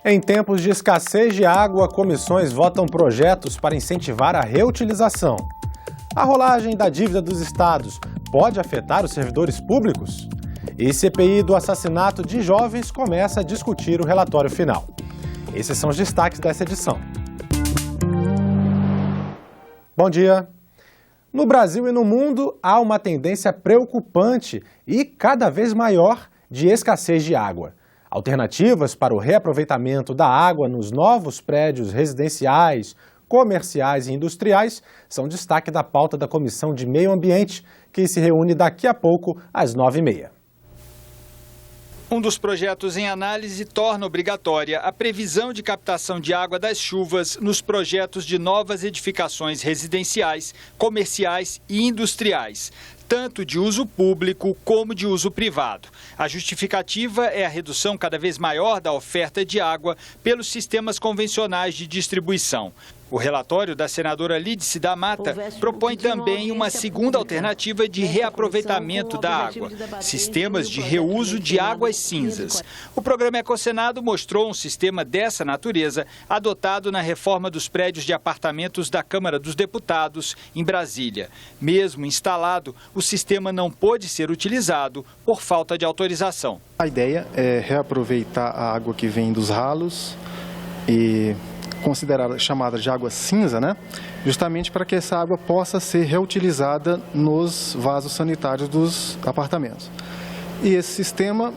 Em tempos de escassez de água, comissões votam projetos para incentivar a reutilização. A rolagem da dívida dos estados pode afetar os servidores públicos? E CPI do assassinato de jovens começa a discutir o relatório final. Esses são os destaques dessa edição. Bom dia! No Brasil e no mundo, há uma tendência preocupante e cada vez maior de escassez de água. Alternativas para o reaproveitamento da água nos novos prédios residenciais, comerciais e industriais são destaque da pauta da Comissão de Meio Ambiente, que se reúne daqui a pouco às 9h30. Um dos projetos em análise torna obrigatória a previsão de captação de água das chuvas nos projetos de novas edificações residenciais, comerciais e industriais, tanto de uso público como de uso privado. A justificativa é a redução cada vez maior da oferta de água pelos sistemas convencionais de distribuição. O relatório da senadora Lídice da Mata propõe também uma segunda alternativa de reaproveitamento da água, sistemas de reuso de águas cinzas. O programa Ecosenado mostrou um sistema dessa natureza adotado na reforma dos prédios de apartamentos da Câmara dos Deputados, em Brasília. Mesmo instalado, o sistema não pôde ser utilizado por falta de autorização. A ideia é reaproveitar a água que vem dos ralos e considerada chamada de água cinza, justamente para que essa água possa ser reutilizada nos vasos sanitários dos apartamentos. E esse sistema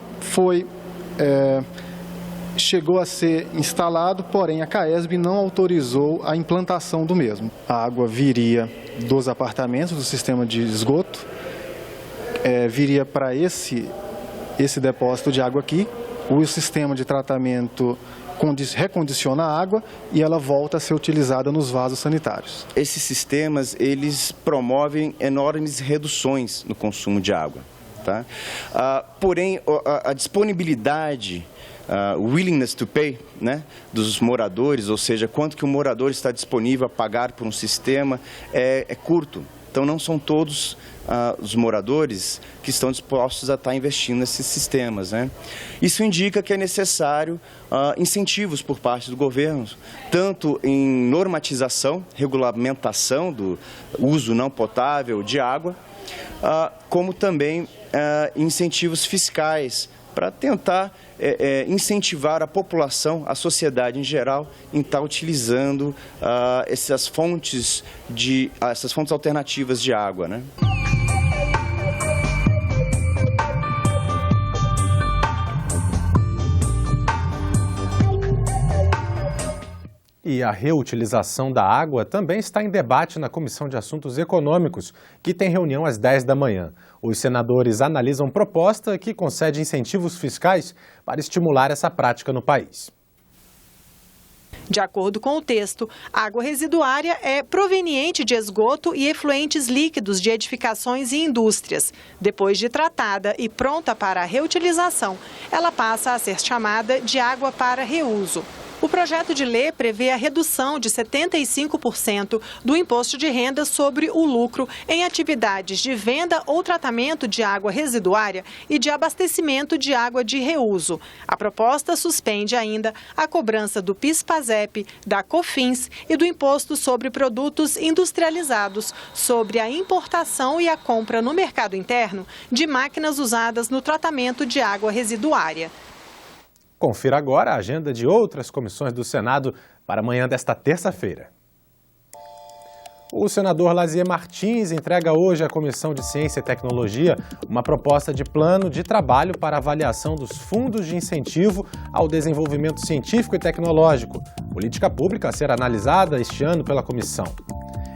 chegou a ser instalado, porém a CAESB não autorizou a implantação do mesmo. A água viria dos apartamentos, do sistema de esgoto, viria para esse depósito de água aqui, o sistema de tratamento recondiciona a água e ela volta a ser utilizada nos vasos sanitários. Esses sistemas, eles promovem enormes reduções no consumo de água. Tá? Porém, a disponibilidade, willingness to pay, dos moradores, ou seja, quanto que o morador está disponível a pagar por um sistema, é curto. Então, não são todos os moradores que estão dispostos a estar investindo nesses sistemas. Isso indica que é necessário incentivos por parte do governo, tanto em normatização, regulamentação do uso não potável de água, como também incentivos fiscais para tentar incentivar a população, a sociedade em geral, em estar utilizando essas fontes alternativas de água. E a reutilização da água também está em debate na Comissão de Assuntos Econômicos, que tem reunião às 10 da manhã. Os senadores analisam proposta que concede incentivos fiscais para estimular essa prática no país. De acordo com o texto, a água residuária é proveniente de esgoto e efluentes líquidos de edificações e indústrias. Depois de tratada e pronta para a reutilização, ela passa a ser chamada de água para reuso. O projeto de lei prevê a redução de 75% do imposto de renda sobre o lucro em atividades de venda ou tratamento de água residuária e de abastecimento de água de reuso. A proposta suspende ainda a cobrança do PIS/PASEP, da COFINS e do Imposto sobre Produtos Industrializados sobre a importação e a compra no mercado interno de máquinas usadas no tratamento de água residuária. Confira agora a agenda de outras comissões do Senado para amanhã desta terça-feira. O senador Lazier Martins entrega hoje à Comissão de Ciência e Tecnologia uma proposta de plano de trabalho para avaliação dos fundos de incentivo ao desenvolvimento científico e tecnológico, política pública a ser analisada este ano pela comissão.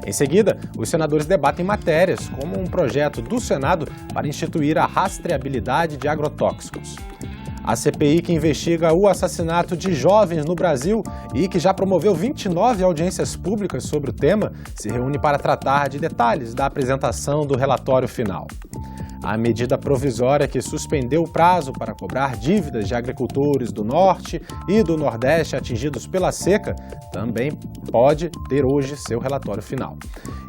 Em seguida, os senadores debatem matérias, como um projeto do Senado para instituir a rastreabilidade de agrotóxicos. A CPI, que investiga o assassinato de jovens no Brasil e que já promoveu 29 audiências públicas sobre o tema, se reúne para tratar de detalhes da apresentação do relatório final. A medida provisória que suspendeu o prazo para cobrar dívidas de agricultores do Norte e do Nordeste atingidos pela seca também pode ter hoje seu relatório final.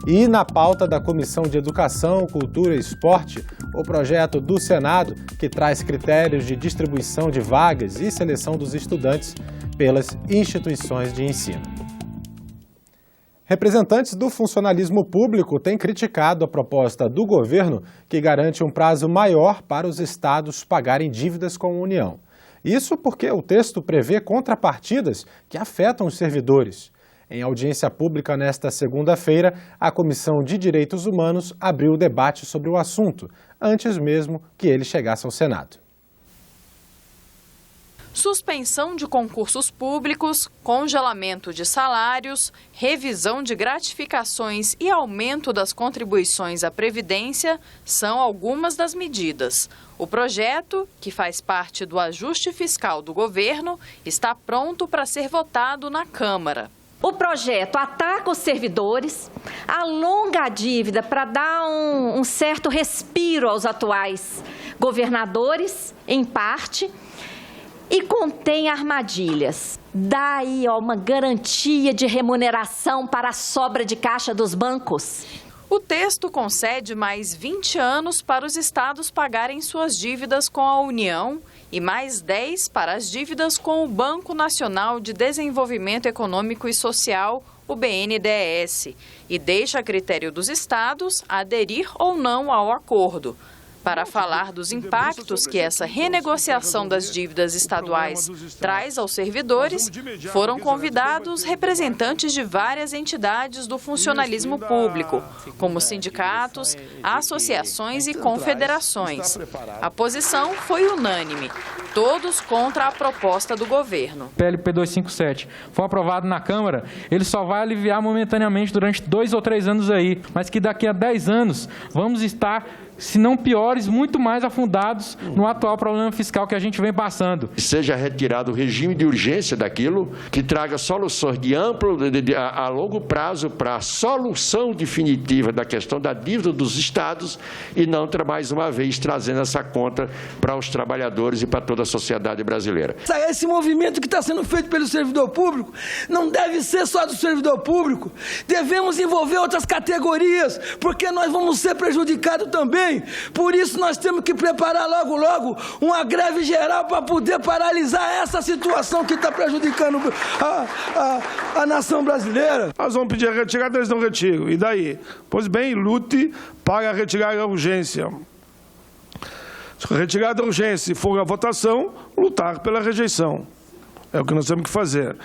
E na pauta da Comissão de Educação, Cultura e Esporte, o projeto do Senado, que traz critérios de distribuição de vagas e seleção dos estudantes pelas instituições de ensino. Representantes do funcionalismo público têm criticado a proposta do governo que garante um prazo maior para os estados pagarem dívidas com a União. Isso porque o texto prevê contrapartidas que afetam os servidores. Em audiência pública nesta segunda-feira, a Comissão de Direitos Humanos abriu o debate sobre o assunto, antes mesmo que ele chegasse ao Senado. Suspensão de concursos públicos, congelamento de salários, revisão de gratificações e aumento das contribuições à Previdência são algumas das medidas. O projeto, que faz parte do ajuste fiscal do governo, está pronto para ser votado na Câmara. O projeto ataca os servidores, alonga a dívida para dar um certo respiro aos atuais governadores, em parte, e contém armadilhas. Dá aí uma garantia de remuneração para a sobra de caixa dos bancos. O texto concede mais 20 anos para os estados pagarem suas dívidas com a União e mais 10 para as dívidas com o Banco Nacional de Desenvolvimento Econômico e Social, o BNDES, e deixa a critério dos estados aderir ou não ao acordo. Para falar dos impactos que essa renegociação das dívidas estaduais traz aos servidores, foram convidados representantes de várias entidades do funcionalismo público, como sindicatos, associações e confederações. A posição foi unânime, todos contra a proposta do governo. PLP 257 foi aprovado na Câmara, ele só vai aliviar momentaneamente durante 2 ou 3 anos aí, mas que daqui a 10 anos vamos estar, se não piores, muito mais afundados no atual problema fiscal que a gente vem passando. Seja retirado o regime de urgência daquilo, que traga soluções a longo prazo para a solução definitiva da questão da dívida dos estados e não, mais uma vez, trazendo essa conta para os trabalhadores e para toda a sociedade brasileira. Esse movimento que está sendo feito pelo servidor público não deve ser só do servidor público. Devemos envolver outras categorias, porque nós vamos ser prejudicados também. Por isso nós temos que preparar logo uma greve geral para poder paralisar essa situação que está prejudicando a nação brasileira. Nós vamos pedir a retirada, eles não retiram. E daí? Pois bem, lute para retirar a urgência. Retirar da urgência, se for a votação, lutar pela rejeição. É o que nós temos que fazer.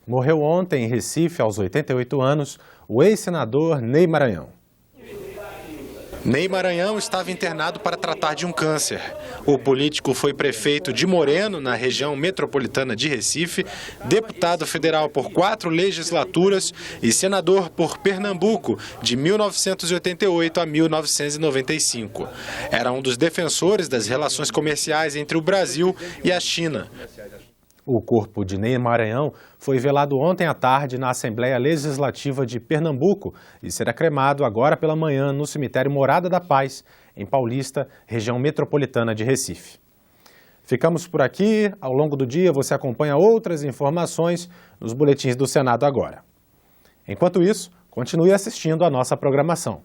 Morreu ontem em Recife, aos 88 anos, o ex-senador Ney Maranhão. Ney Maranhão estava internado para tratar de um câncer. O político foi prefeito de Moreno, na região metropolitana de Recife, deputado federal por 4 legislaturas e senador por Pernambuco, de 1988 a 1995. Era um dos defensores das relações comerciais entre o Brasil e a China. O corpo de Ney Maranhão foi velado ontem à tarde na Assembleia Legislativa de Pernambuco e será cremado agora pela manhã no cemitério Morada da Paz, em Paulista, região metropolitana de Recife. Ficamos por aqui. Ao longo do dia você acompanha outras informações nos boletins do Senado agora. Enquanto isso, continue assistindo à nossa programação.